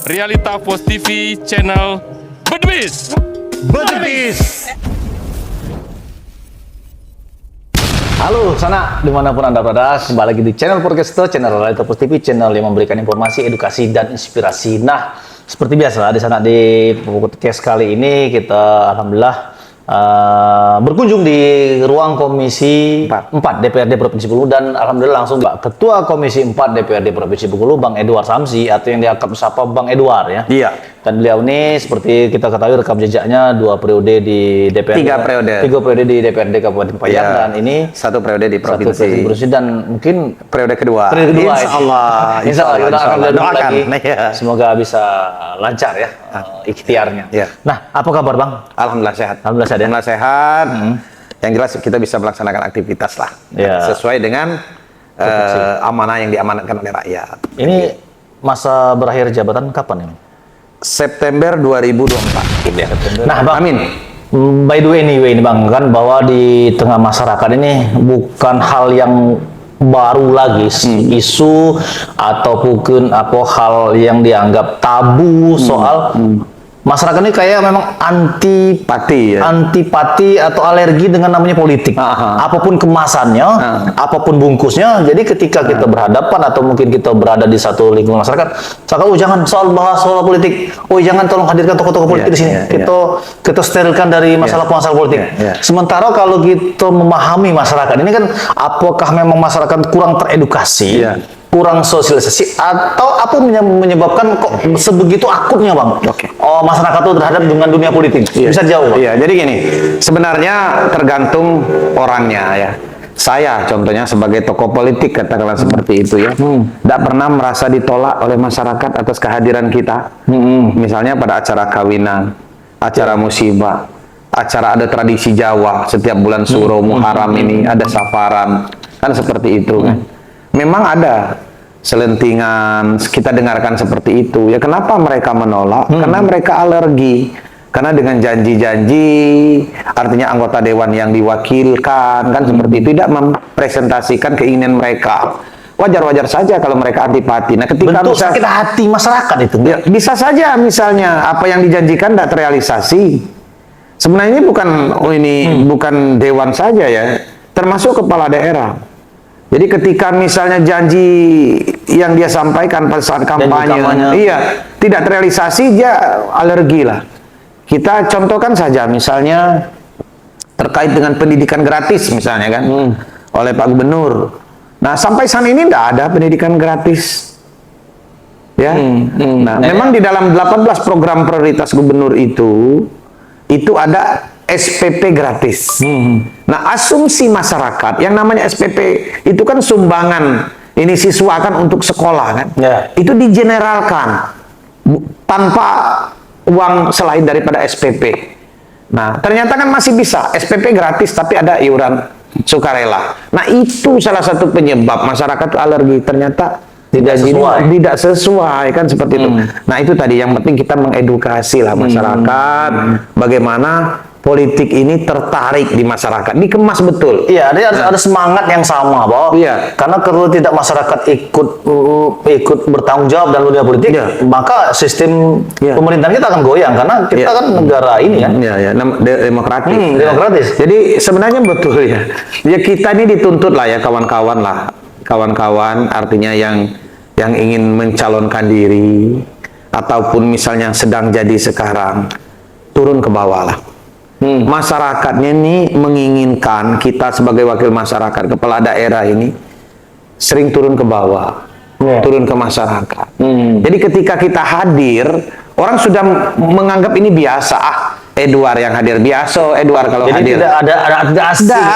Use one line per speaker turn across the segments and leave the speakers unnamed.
Realita Post TV channel Bedebis.
Halo sana dimanapun Anda berada, kembali lagi di channel Podcaster, channel Realita Post TV, channel yang memberikan informasi, edukasi, dan inspirasi. Nah, seperti biasa di sana di podcast kali ini kita alhamdulillah berkunjung di ruang Komisi 4 DPRD Provinsi Bengkulu, dan alhamdulillah langsung Pak Ketua Komisi 4 DPRD Provinsi Bengkulu, Bang Edward Samsi, atau yang diakrab sapa Bang Edward ya.
Iya.
Dan beliau ini seperti kita ketahui rekam jejaknya 2 periode di DPRD.
3 periode
di DPRD Kabupaten Payang, dan ini
1 periode di provinsi.
Dan mungkin
Periode kedua.
Insya Allah
doakan.
lagi.
Ya.
Semoga bisa lancar ya ikhtiarnya.
Ya.
Nah, apa kabar Bang?
Alhamdulillah sehat.
Alhamdulillah sehat ya?
Alhamdulillah sehat. Yang jelas kita bisa melaksanakan aktivitas lah.
Ya.
Sesuai dengan amanah yang diamanatkan oleh rakyat.
Ini masa berakhir jabatan kapan ini?
September 2024.
Ya, September.
Nah, Bang. Amin.
By the way ini Bang, kan bahwa di tengah masyarakat ini bukan hal yang baru lagi, isu ataupun hal yang dianggap tabu soal masyarakat ini kayak memang antipati atau alergi dengan namanya politik. Apapun kemasannya, apapun bungkusnya. Jadi ketika kita berhadapan atau mungkin kita berada di satu lingkungan masyarakat, jangan bahas soal politik. Jangan tolong hadirkan tokoh-tokoh politik di sini. Kita sterilkan dari masalah politik. Sementara kalau kita memahami masyarakat ini kan, apakah memang masyarakat kurang teredukasi? Kurang sosialisasi, atau apa menyebabkan kok sebegitu akutnya Bang? Masyarakat itu terhadap dengan dunia politik. Bisa jauh Bang?
Iya, jadi gini, sebenarnya tergantung orangnya ya. Saya contohnya sebagai tokoh politik katakanlah seperti itu ya, tidak pernah merasa ditolak oleh masyarakat atas kehadiran kita. Misalnya pada acara kawinan, acara musibah, acara ada tradisi Jawa, setiap bulan Suro Muharram ini ada safaran, kan seperti itu kan. Memang ada selentingan, kita dengarkan seperti itu. Ya kenapa mereka menolak? Karena mereka alergi. Karena dengan janji-janji, artinya anggota dewan yang diwakilkan, kan seperti itu, tidak mempresentasikan keinginan mereka. Wajar-wajar saja kalau mereka antipati. Nah, ketika
bentuk sakit hati masyarakat itu.
Ya, bisa saja misalnya apa yang dijanjikan tidak terrealisasi. Sebenarnya ini bukan dewan saja ya, termasuk kepala daerah. Jadi ketika misalnya janji yang dia sampaikan pada saat kampanye, tidak terrealisasi, dia alergi lah. Kita contohkan saja misalnya terkait dengan pendidikan gratis misalnya kan, oleh Pak Gubernur. Nah sampai saat ini tidak ada pendidikan gratis. Ya, memang di dalam 18 program prioritas Gubernur itu ada SPP gratis. Nah, asumsi masyarakat yang namanya SPP itu kan sumbangan ini siswa kan untuk sekolah kan. Itu digeneralkan tanpa uang selain daripada SPP. Nah, ternyata kan masih bisa SPP gratis tapi ada iuran sukarela. Nah, itu salah satu penyebab masyarakat alergi, ternyata tidak sesuai kan seperti itu. Nah, itu tadi yang penting kita mengedukasi lah masyarakat bagaimana politik ini tertarik di masyarakat, dikemas betul.
Iya, ada semangat yang sama, Bang.
Iya.
Karena kalau tidak masyarakat ikut bertanggung jawab dalam dunia politik, maka sistem pemerintahan kita akan goyang, karena kita kan negara ini kan.
Demokratis.
Demokratis.
Jadi sebenarnya betul ya. Ya kita ini dituntut lah ya kawan-kawan artinya yang ingin mencalonkan diri ataupun misalnya sedang jadi sekarang, turun ke bawah lah. Masyarakatnya ini menginginkan kita sebagai wakil masyarakat, kepala daerah ini sering turun ke bawah, turun ke masyarakat. Jadi ketika kita hadir, orang sudah menganggap ini biasa. Edward yang hadir biasa, Edward kalau hadir.
Jadi tidak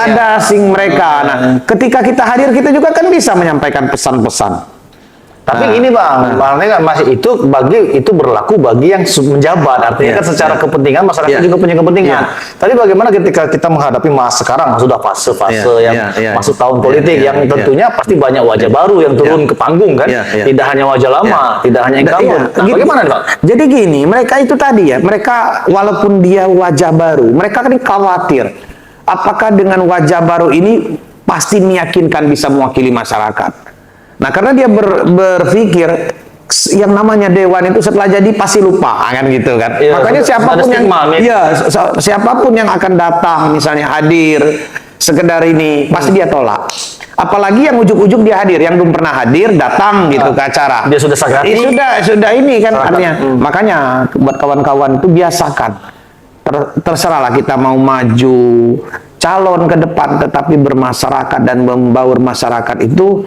ada asing
mereka. Nah, ketika kita hadir, kita juga kan bisa menyampaikan pesan-pesan.
Tapi ini Bang, masih itu berlaku bagi yang menjabat. Artinya kan secara kepentingan masyarakat juga punya kepentingan. Tapi bagaimana ketika kita menghadapi sekarang sudah fase-fase yang masuk tahun politik yang tentunya pasti banyak wajah baru yang turun ke panggung kan. Tidak hanya wajah lama, tidak hanya incumbent. Bagaimana Bang?
Jadi gini, mereka itu tadi ya, mereka walaupun dia wajah baru, mereka kan khawatir apakah dengan wajah baru ini pasti meyakinkan bisa mewakili masyarakat. Nah, karena dia berpikir yang namanya dewan itu setelah jadi pasti lupa kan gitu kan.
Iya,
Makanya
ada
siapapun yang
stigma,
iya, siapapun yang akan datang misalnya hadir sekedar ini pasti dia tolak. Apalagi yang ujuk-ujuk dia hadir, yang belum pernah hadir datang gitu ke acara.
Dia sudah sakit hati.
Sudah ini kan artinya. Makanya buat kawan-kawan itu biasakan. Terserahlah kita mau maju calon ke depan, tetapi bermasyarakat dan membaur masyarakat itu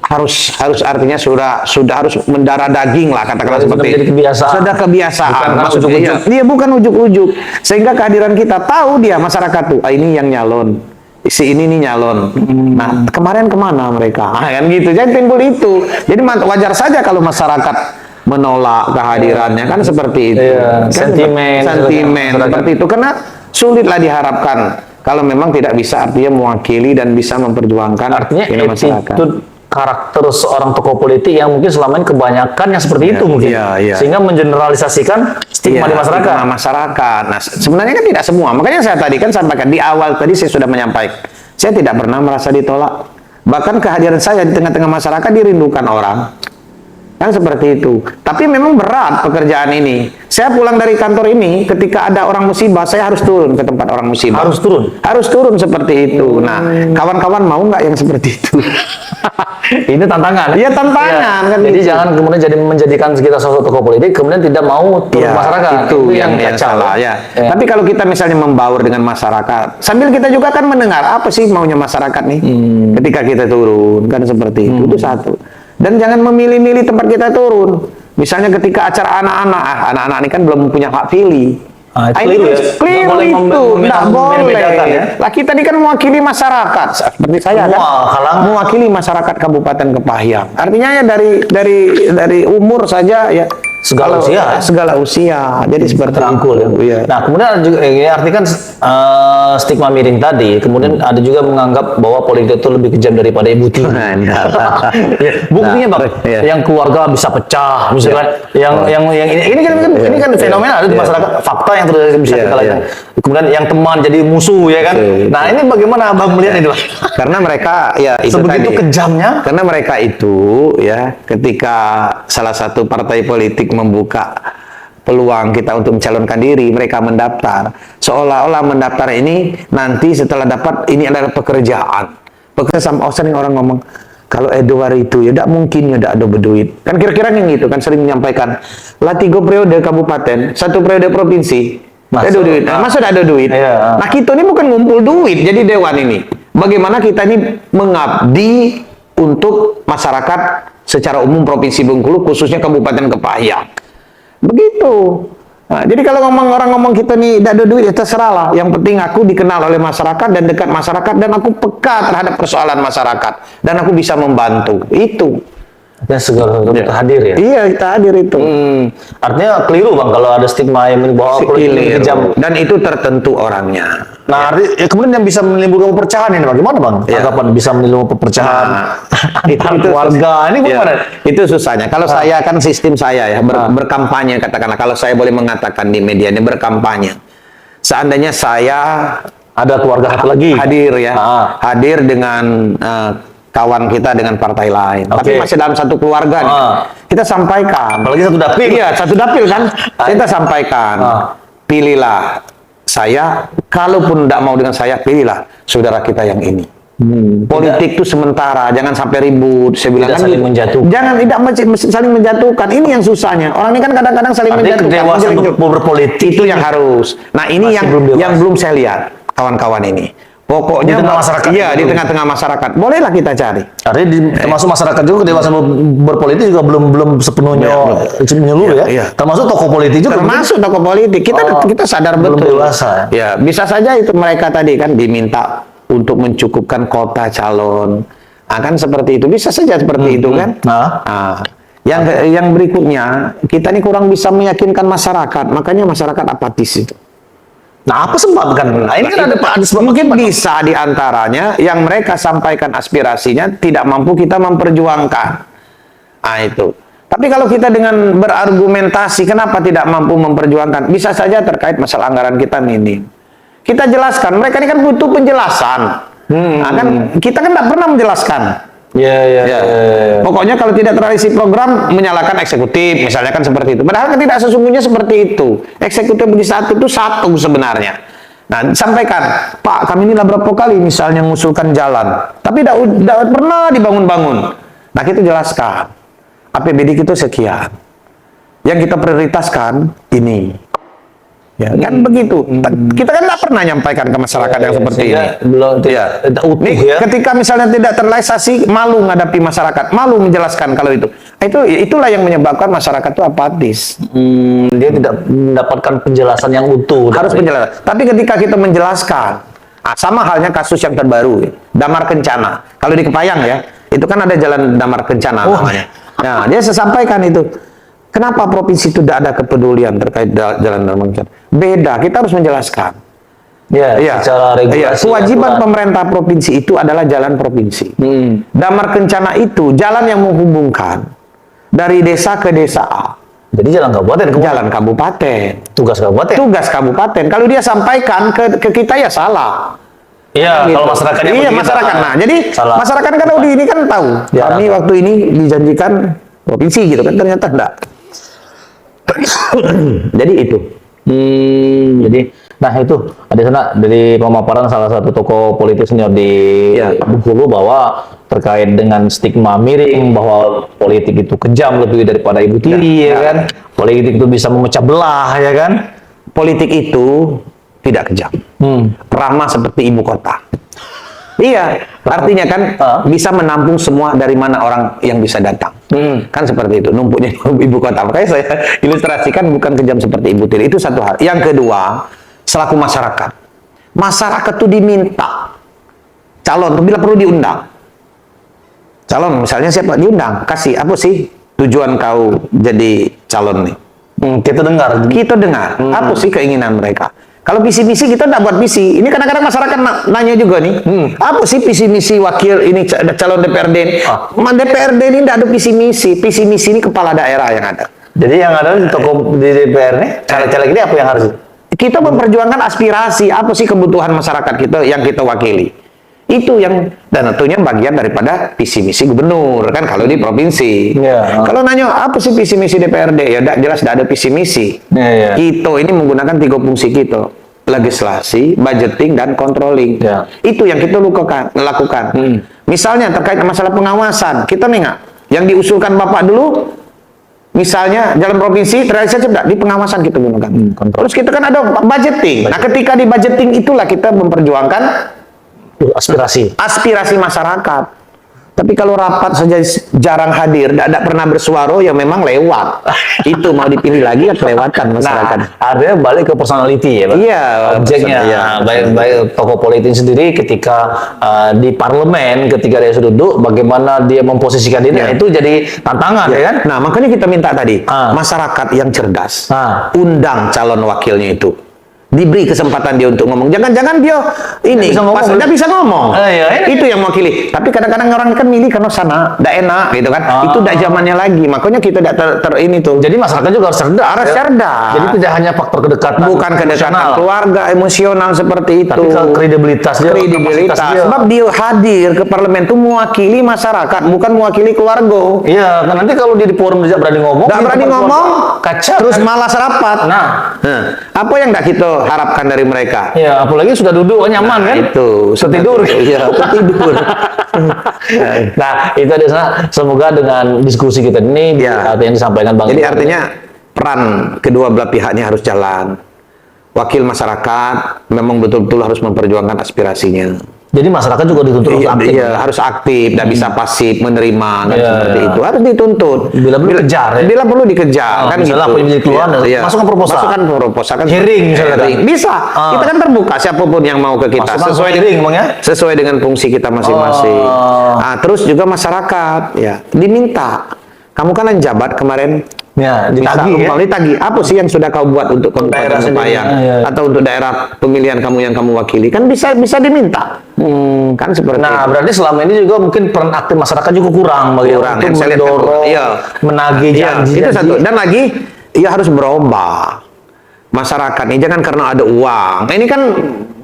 harus artinya sudah harus mendarah daging lah katakanlah seperti itu.
Kebiasaan.
Sudah kebiasaan.
Bukan
Maksudnya
ujuk-ujuk.
dia bukan ujuk-ujuk. Sehingga kehadiran kita tahu dia masyarakat tuh, ini yang nyalon. Si ini nih nyalon. Nah, kemarin kemana mereka? Kan gitu. Jadi timbul itu. Jadi wajar saja kalau masyarakat menolak kehadirannya kan seperti itu.
Iya,
Kan sentimen seperti itu karena sulitlah diharapkan kalau memang tidak bisa artinya mewakili dan bisa memperjuangkan
Artinya
masyarakat.
attitude karakter seorang tokoh politik yang mungkin selama ini kebanyakan yang seperti itu mungkin. Sehingga mengeneralisasikan stigma di masyarakat.
Stigma masyarakat. Nah, sebenarnya kan tidak semua. Makanya saya tadi kan sampaikan di awal tadi saya sudah menyampaikan. Saya tidak pernah merasa ditolak. Bahkan kehadiran saya di tengah-tengah masyarakat dirindukan orang. Kan seperti itu. Tapi memang berat pekerjaan ini. Saya pulang dari kantor ini, ketika ada orang musibah, saya harus turun ke tempat orang musibah.
Harus turun?
Harus turun seperti itu. Nah, kawan-kawan mau nggak yang seperti itu?
Ini tantangan.
Iya, tantangan.
Jadi,
kan
jadi
gitu.
jangan kemudian menjadikan kita sosok tokoh politik, kemudian tidak mau turun
Ya,
masyarakat.
itu yang
kacau.
salah ya. Tapi kalau kita misalnya membaur dengan masyarakat, sambil kita juga kan mendengar apa sih maunya masyarakat nih, ketika kita turun kan seperti itu satu. Dan jangan memilih-milih tempat kita turun. Misalnya ketika acara anak-anak ini kan belum punya hak pilih.
Keliru ya?
Keliru itu, nggak boleh.
Ya?
Lah kita ini kan mewakili masyarakat, seperti saya kan, mewakili masyarakat Kabupaten Kepahyang. Artinya ya dari umur saja ya.
Segala usia.
Segala usia. Jadi seperti
terangkul
itu.
ya. Nah, kemudian ada juga artikan stigma miring tadi. Kemudian ada juga menganggap bahwa politik itu lebih kejam daripada ibu tiri. Ya, buktinya Bang, yang keluarga bisa pecah, misalkan yang ini kan fenomena ada di masyarakat, fakta yang terjadi bisa kita lihat. Kemudian yang teman jadi musuh ya kan. Nah, ini bagaimana Abang melihat itu?
Karena mereka ya itu
sebegitu
tadi.
Kejamnya.
Karena mereka itu ya ketika salah satu partai politik membuka peluang kita untuk mencalonkan diri, mereka mendaftar. Seolah-olah mendaftar ini nanti setelah dapat ini adalah pekerjaan. Pekerjaan sering orang ngomong kalau Edward itu ya tidak mungkin ya tidak ada berduit. Kan kira-kira yang gitu kan sering menyampaikan lah 3 periode kabupaten, 1 periode provinsi. Ada duit. Masa ada duit?
Iya.
Nah, kita ini bukan ngumpul duit jadi dewan ini. Bagaimana kita ini mengabdi untuk masyarakat secara umum Provinsi Bengkulu, khususnya Kabupaten Kepahyang. Begitu. Nah, jadi kalau orang ngomong kita nih tidak ada duit, ya terserahlah. Yang penting aku dikenal oleh masyarakat dan dekat masyarakat dan aku peka terhadap persoalan masyarakat dan aku bisa membantu. Itu.
Dan segala hadir ya.
Iya, kita hadir itu.
Artinya keliru Bang kalau ada stigma yang bahwa politik kejam.
Dan itu tertentu orangnya.
Nah, kemudian yang bisa menimbulkan perpecahan ini bagaimana Bang? Tanggapan bisa menimbulkan perpecahan
itu
keluarga ini bagaimana?
Itu susahnya. Kalau saya kan sistem saya ya berkampanye katakanlah, kalau saya boleh mengatakan di media ini berkampanye. Seandainya saya
ada keluarga satu lagi
hadir ya, hadir dengan kawan kita dengan partai lain, tapi masih dalam satu keluarga nih. Kita sampaikan.
Apalagi satu dapil.
Iya, satu dapil kan. Kita sampaikan. Pilihlah saya, kalaupun tidak mau dengan saya, pilihlah saudara kita yang ini. Politik itu sementara, jangan sampai ribut. Saya bilang
tidak saling menjatuhkan.
Jangan tidak saling menjatuhkan. Ini yang susahnya. Orang ini kan kadang-kadang saling menjatuhkan.
Kedewasaan berpolitik
itu yang harus. Nah, ini yang belum saya lihat kawan-kawan ini. Pokoknya
di tengah masyarakat.
Iya, di tengah-tengah masyarakat. Bolehlah kita cari.
Artinya termasuk masyarakat juga kedewasaan berpolitik juga belum sepenuhnya menyeluruh ya. Termasuk tokoh politik juga.
Termasuk tokoh politik. Kita sadar betul.
Dewasa.
Ya, bisa saja itu mereka tadi kan diminta untuk mencukupkan kota calon. Nah, kan seperti itu. Bisa saja seperti itu kan. Yang berikutnya, kita ini kurang bisa meyakinkan masyarakat. Makanya masyarakat apatis itu.
Nah, apa sebabkan? Nah, ini kan ada sebab.
Mungkin bisa diantaranya yang mereka sampaikan aspirasinya tidak mampu kita memperjuangkan. Nah, itu. Tapi kalau kita dengan berargumentasi kenapa tidak mampu memperjuangkan, bisa saja terkait masalah anggaran kita minim. Kita jelaskan, mereka ini kan butuh penjelasan. Nah, kan kita kan tidak pernah menjelaskan. Ya. Pokoknya kalau tidak terrealisasi program, menyalahkan eksekutif, misalnya kan seperti itu. Padahal kan tidak sesungguhnya seperti itu. Eksekutif di satu itu satu sebenarnya. Nah, sampaikan, Pak, kami ini lah berapa kali misalnya mengusulkan jalan, tapi tidak pernah dibangun-bangun. Nah, kita jelaskan, APBD kita sekian. Yang kita prioritaskan ini. Ya, kan begitu. Kita kan tidak pernah nyampaikan ke masyarakat yang seperti ini.
Belum utuh ya.
Ketika misalnya tidak terrealisasi, malu menghadapi masyarakat, malu menjelaskan kalau itu. Itulah yang menyebabkan masyarakat itu apatis.
Dia tidak mendapatkan penjelasan yang utuh.
Harus penjelasan. Tapi ketika kita menjelaskan, sama halnya kasus yang terbaru, Damar Kencana. Kalau di Kepayang ya, itu kan ada jalan Damar Kencana namanya. Nah, dia sampaikan itu. Kenapa provinsi itu tidak ada kepedulian terkait jalan Damar Kencana? Beda, kita harus menjelaskan.
Secara regulasi.
Kewajiban pemerintah provinsi itu adalah jalan provinsi. Damar Kencana itu jalan yang menghubungkan dari desa ke desa A.
Jadi jalan kabupaten.
Jalan kabupaten.
Tugas kabupaten.
Tugas kabupaten. Kalau dia sampaikan ke kita ya salah.
Iya,
Gitu.
kalau masyarakatnya
iya, masyarakat. Nah, jadi
salah.
masyarakat kan udah ini kan tahu.
Ya,
kami waktu ini dijanjikan provinsi gitu kan, ternyata enggak. Jadi itu.
Jadi, nah itu ada sana dari pemaparan salah satu tokoh politik senior di Bengkulu bahwa terkait dengan stigma miring bahwa politik itu kejam lebih daripada ibu tiri, ya kan? Politik itu bisa memecah belah, ya kan?
Politik itu tidak kejam. Ramah seperti ibu kota. Iya, artinya kan bisa menampung semua dari mana orang yang bisa datang. Kan seperti itu, numpuknya ibu kota. Makanya saya ilustrasikan bukan kejam seperti ibu tiri. Itu satu hal. Yang kedua, selaku masyarakat. Masyarakat itu diminta calon, bila perlu diundang. Calon, misalnya siapa? Diundang. Kasih, apa sih tujuan kau jadi calon nih?
Kita dengar.
Kita dengar. Apa sih keinginan mereka? Kalau visi misi kita tidak buat visi. Ini kadang-kadang masyarakat nanya juga nih. Apa sih visi misi wakil ini calon DPRD ini? DPRD ini tidak ada visi misi. Visi misi ini kepala daerah yang ada.
Jadi yang ada di tokoh di DPR nih, caleg-caleg ini apa yang harus?
Kita memperjuangkan aspirasi. Apa sih kebutuhan masyarakat kita yang kita wakili? Itu yang, dan tentunya bagian daripada visi misi gubernur kan kalau di provinsi. Kalau nanya apa sih visi misi DPRD, ya jelas tidak ada visi misi. Kita ini menggunakan 3 fungsi kita: legislasi, budgeting, dan controlling. Itu yang kita lakukan. Misalnya terkait masalah pengawasan, kita nih nggak yang diusulkan Bapak dulu. Misalnya jalan provinsi terrealisasi tidak, di pengawasan kita gunakan. Terus kita kan ada budgeting. Nah, ketika di budgeting itulah kita memperjuangkan aspirasi masyarakat. Tapi kalau rapat saja jarang hadir, tidak pernah bersuara, ya memang lewat. Itu mau dipilih lagi ya kelewatan masyarakat.
Nah, artinya balik ke personality ya, Pak?
Iya.
Objeknya, baik tokoh politik sendiri ketika di parlemen, ketika dia sudah duduk, bagaimana dia memposisikan diri, itu jadi tantangan, ya kan?
Nah, makanya kita minta tadi, masyarakat yang cerdas, undang calon wakilnya itu. Diberi kesempatan dia untuk ngomong. Jangan-jangan dia ini pas dia bisa ngomong. Itu yang mewakili. Tapi kadang-kadang orang kan milih karena sana tidak enak gitu kan. Itu tidak zamannya lagi. Makanya kita tidak ini tuh.
Jadi masyarakat juga harus cerdas.
Harus cerdas.
Jadi tidak hanya faktor kedekatan.
Bukan kedekatan keluarga, emosional seperti itu.
Tapi kredibilitas dia.
Sebab dia hadir ke parlemen itu mewakili masyarakat, bukan mewakili keluarga.
Iya, nanti kalau dia di forum tidak berani ngomong.
Tidak berani ngomong,
kacau.
Terus malas rapat.
Nah,
apa yang tidak kita harapkan dari mereka?
Ya, apalagi sudah duduk nyaman kan?
Itu
setidur.
Iya, tidur.
Nah, itu ada sana. Semoga dengan diskusi kita ini yang disampaikan Bang.
Jadi artinya peran kedua belah pihaknya harus jalan. Wakil masyarakat memang betul-betul harus memperjuangkan aspirasinya.
Jadi masyarakat juga dituntut aktif.
Iya, harus aktif, tidak bisa pasif menerima kan seperti itu. Harus dituntut.
Bila perlu dikejar.
Bila perlu dikejar kan gitu.
Misalnya apa yang keluar, masukkan proposal.
Masukkan proposal kan.
Hearing misalnya.
Bisa. Kita kan terbuka siapapun yang mau ke kita. Sesuai dengan fungsi kita masing-masing. Nah, terus juga masyarakat ya diminta. Kamu kan jabat kemarin.
Ya,
ditagih. Apa sih yang sudah kau buat untuk daerah Kepayang atau untuk daerah pemilihan kamu yang kamu wakili? Kan bisa diminta. Kan seperti itu.
Berarti selama ini juga mungkin peran aktif masyarakat juga kurang untuk mendorong, menagih janji.
Itu satu. Dan lagi, ya harus berubah. masyarakat ini jangan karena ada uang. Nah, ini kan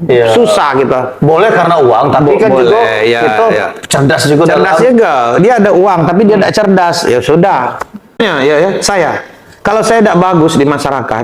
Iya.
susah kita.
Boleh karena uang, tapi kan juga
Boleh, ya,
kita
ya.
cerdas juga
Cerdas
dalam
juga. Dia ada uang tapi dia tidak cerdas. Ya sudah. Ya, saya. Kalau saya tidak bagus di masyarakat,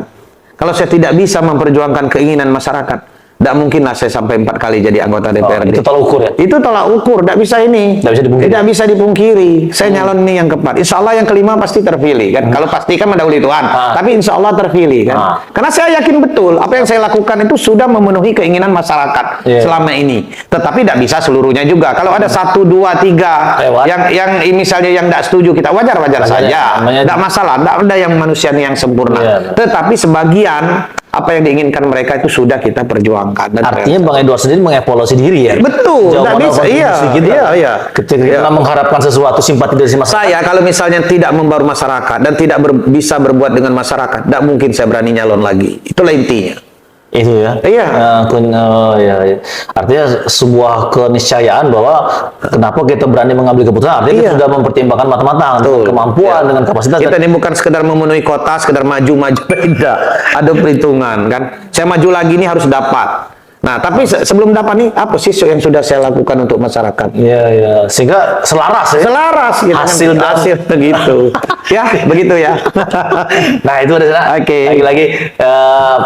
kalau saya tidak bisa memperjuangkan keinginan masyarakat, tidak mungkinlah saya sampai 4 kali jadi anggota DPRD.
itu tolak ukur ya.
Itu tolak ukur, tidak bisa ini.
Tidak bisa dipungkiri.
Tidak bisa dipungkiri. Saya nyalon ini yang keempat. Insya Allah yang kelima pasti terpilih kan. Kalau pasti kan mendahului Tuhan. Tapi insya Allah terpilih kan. Karena saya yakin betul apa yang saya lakukan itu sudah memenuhi keinginan masyarakat selama ini. Tetapi tidak bisa seluruhnya juga. Kalau ada 1, 2, 3
Lewat.
yang misalnya yang tidak setuju kita wajar-wajar saja.
namanya-
Tidak masalah. Tidak ada yang manusia yang sempurna.
Iya.
Tetapi sebagian apa yang diinginkan mereka itu sudah kita perjuangkan. Dan
Artinya Bang Edward sendiri mengevaluasi diri ya.
Betul,
Jawaban
nggak bisa. Iya,
kontribusi kita.
iya.
Ketika kita mengharapkan sesuatu simpati dari masyarakat.
Saya kalau misalnya tidak membaur masyarakat dan tidak bisa berbuat dengan masyarakat, tidak mungkin saya berani nyalon lagi. Itulah intinya.
Itu ya.
Iya.
Iya. Artinya sebuah keniscayaan bahwa kenapa kita berani mengambil keputusan. Artinya kita
Iya.
sudah mempertimbangkan matang-matang dengan kemampuan, dengan kapasitas.
Kita ini bukan sekedar memenuhi kota, sekedar maju-maju, beda. Ada perhitungan kan. Saya maju lagi ini harus dapat. Nah, tapi sebelum dapat nih, apa sih yang sudah saya lakukan untuk masyarakat?
Iya. Sehingga selaras ya.
Selaras gitu kan.
Hasil
begitu. Ya, begitu ya.
Nah itu ada
Oke.
lagi-lagi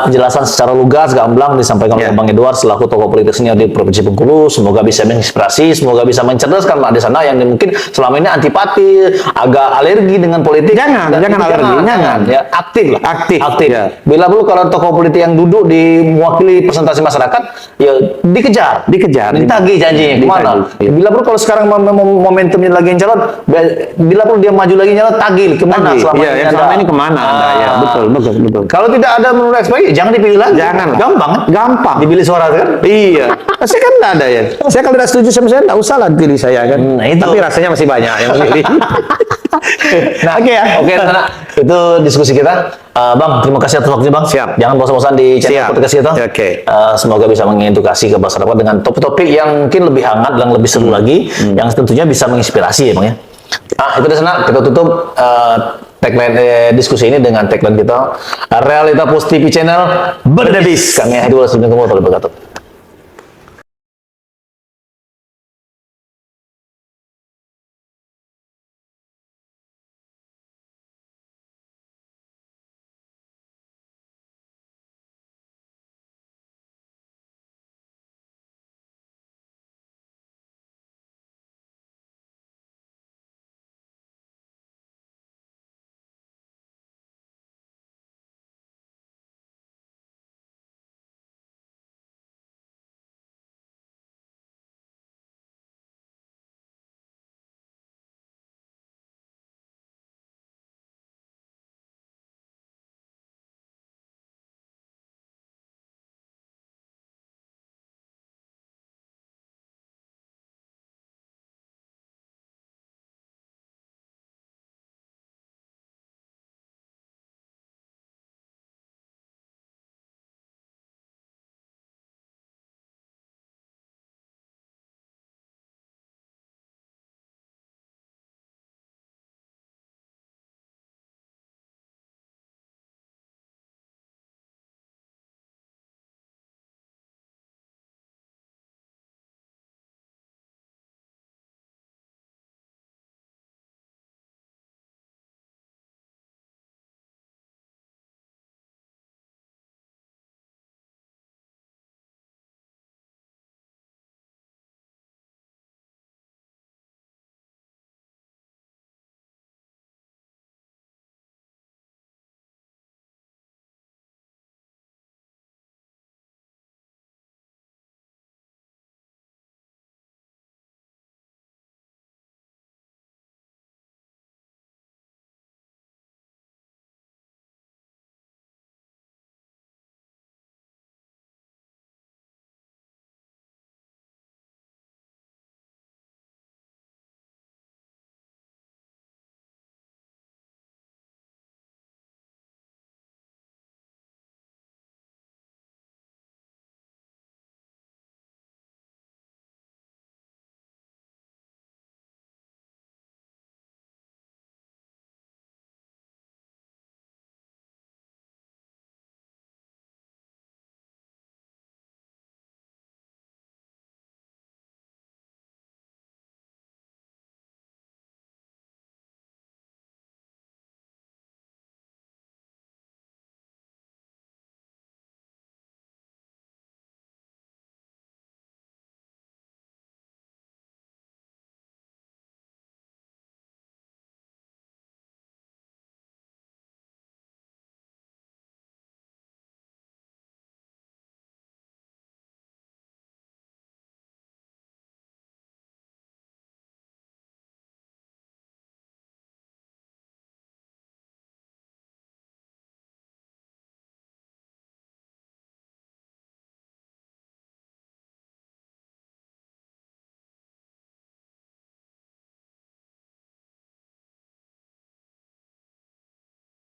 penjelasan secara lugas gamblang disampaikan oleh
Ya.
Bang Edward selaku tokoh politik senior di Provinsi Bengkulu. Semoga bisa menginspirasi, semoga bisa mencerdaskan Mak di sana yang mungkin selama ini antipati, agak alergi dengan politik.
Jangan alergi, jangan.
Ya, aktif lah.
Aktif, ya.
Bila perlu kalau tokoh politik yang duduk di mewakili presentasi masyarakat, ya dikejar, ditagih janjinya kemana.
Ditagih, ya.
Bila perlu kalau sekarang momentumnya lagi yang calon, bila perlu dia maju lagi nyalon, tagih kemana
Tagih.
selama
Iya,
ini
yang
Anda?
selama ini kemana Anda? Ya, betul.
Kalau tidak ada menurut eksploit, jangan dipilih lagi.
Jangan lah.
Gampang kan?
Gampang.
Dipilih suara kan?
Iya. Saya kan enggak ada ya. Saya kalau tidak setuju sama saya enggak usah lah pilih saya kan.
Nah, itu.
Tapi rasanya masih banyak yang pilih.
Nah, oke, Nana. Itu diskusi kita. Bang, terima kasih atas waktunya, Bang.
Siap.
Jangan bosan-bosan di channel
Siap.
podcast kita.
Oke.
Semoga bisa mengedukasi ke masyarakat dengan topik-topik yang mungkin lebih hangat dan lebih seru lagi, yang tentunya bisa menginspirasi ya, Bang ya. Itu dia sana. Kita tutup tagline diskusi ini dengan tagline kita, Realita Pos TV Channel Berdebis. Kami Hadi Wallace, Assalamualaikum warahmatullahi wabarakatuh.